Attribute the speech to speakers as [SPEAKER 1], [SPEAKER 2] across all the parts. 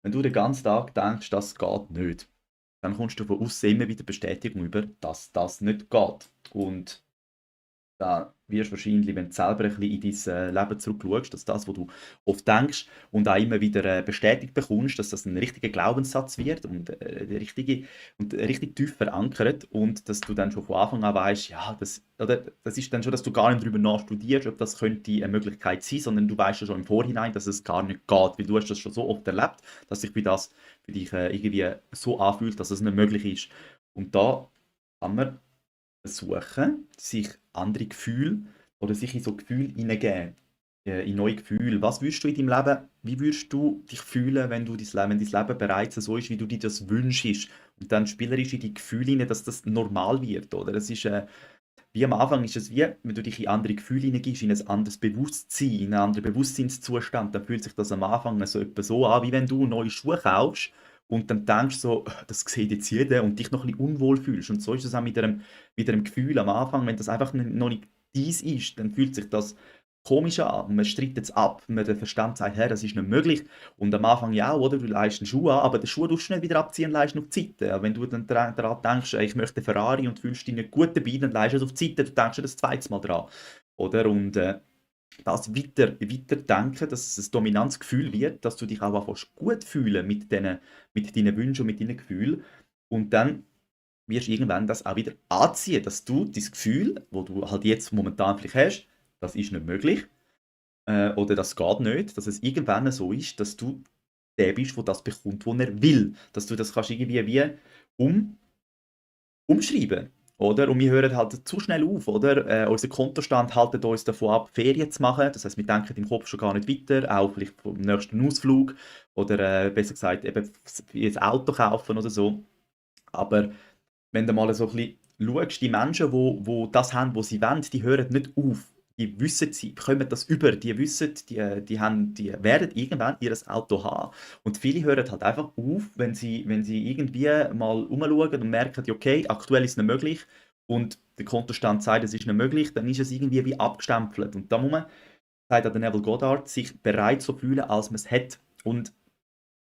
[SPEAKER 1] Wenn du den ganzen Tag denkst, das geht nicht, dann kommst du von außen immer wieder Bestätigung über, dass das nicht geht. Und da wirst du wahrscheinlich, wenn du selber ein bisschen in dein Leben zurückschaust, dass das, was du oft denkst und auch immer wieder bestätigt bekommst, dass das ein richtiger Glaubenssatz wird und richtig tief verankert und dass du dann schon von Anfang an weißt, ja, das ist dann schon, dass du gar nicht darüber nachstudierst, ob das könnte eine Möglichkeit sein, sondern du weißt ja schon im Vorhinein, dass es gar nicht geht, weil du hast das schon so oft erlebt, dass sich das für dich irgendwie so anfühlt, dass es nicht möglich ist. Und da kann man versuchen, sich andere Gefühle oder sich in so Gefühle hineingeben, in neue Gefühle. Was würdest du in deinem Leben, wie würdest du dich fühlen, wenn dein Leben bereits so ist, wie du dir das wünschst? Und dann spielerisch in die Gefühle hinein, dass das normal wird, oder? Das ist, wie am Anfang ist es wie, wenn du dich in andere Gefühle hineingibst, in ein anderes Bewusstsein, in einen anderen Bewusstseinszustand, dann fühlt sich das am Anfang so etwa so an, wie wenn du neue Schuhe kaufst und dann denkst so, das sieht jetzt jeder und dich noch ein bisschen unwohl fühlst. Und so ist es auch mit einem Gefühl am Anfang, wenn das einfach noch nicht dies ist, dann fühlt sich das komisch an und man streitet es ab. Der Verstand sagt, hey, das ist nicht möglich. Und am Anfang ja, oder? Du leihst einen Schuh an, aber den Schuh tust du nicht wieder abziehen und leihst ihn auf die Seite. Aber wenn du dann daran denkst, ich möchte einen Ferrari und fühlst dich nicht gut dabei, dann leihst du es auf die Seite, du denkst ja das zweites Mal dran. Oder? Und das weiter denken, dass es ein dominantes Gefühl wird, dass du dich auch anfängst gut fühlen mit deinen Wünschen und mit deinen Gefühlen. Und dann wirst du irgendwann das auch wieder anziehen, dass du das Gefühl, wo du halt jetzt momentan vielleicht hast, das ist nicht möglich, oder das geht nicht, dass es irgendwann so ist, dass du der bist, der das bekommt, was er will. Dass du das kannst irgendwie wie um, umschreiben. Oder? Und wir hören halt zu schnell auf, oder? Unser Kontostand hält uns davon ab, Ferien zu machen. Das heißt, wir denken im Kopf schon gar nicht weiter, auch vielleicht vom nächsten Ausflug oder besser gesagt, eben ein Auto kaufen oder so. Aber wenn du mal so ein bisschen schaust, die Menschen, wo das haben, was sie wollen, die hören nicht auf. Die wissen, sie bekommen das über, die wissen, die werden irgendwann ihr Auto haben. Und viele hören halt einfach auf, wenn sie irgendwie mal umschauen und merken, ja, okay, aktuell ist es nicht möglich und der Kontostand sagt, es ist nicht möglich, dann ist es irgendwie wie abgestempelt. Und da muss man, sagt auch der Neville Goddard, sich bereit so fühlen, als man es hat. Und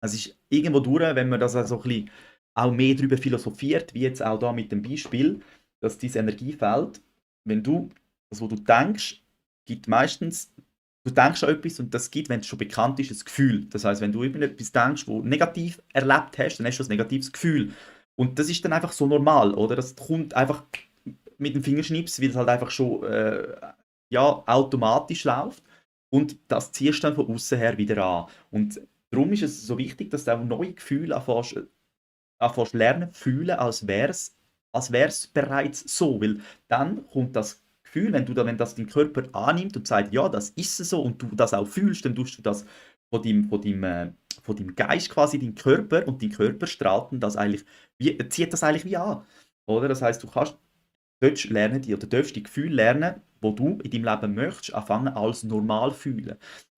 [SPEAKER 1] es ist irgendwo durch, wenn man das also ein bisschen auch mehr darüber philosophiert, wie jetzt auch da mit dem Beispiel, dass dieses Energiefeld, wenn du das, was du denkst, gibt meistens, du denkst an etwas und das gibt, wenn es schon bekannt ist, ein Gefühl. Das heißt, wenn du über etwas denkst, wo du negativ erlebt hast, dann hast du ein negatives Gefühl. Und das ist dann einfach so normal, oder? Das kommt einfach mit dem Fingerschnips, weil es halt einfach schon ja, automatisch läuft. Und das ziehst du dann von außen her wieder an. Und darum ist es so wichtig, dass du auch neue Gefühle anfängst lernen, fühlen, als wär's bereits so. Weil dann kommt das Gefühl, wenn das dein Körper annimmt und sagt, ja, das ist so und du das auch fühlst, dann tust du das von deinem Geist quasi, dein Körper und dein Körper strahlt das eigentlich, zieht das eigentlich wie an. Oder? Das heißt, du kannst solltest lernen, oder darfst die Gefühle lernen, wo du in deinem Leben möchtest, anfangen als normal fühlen.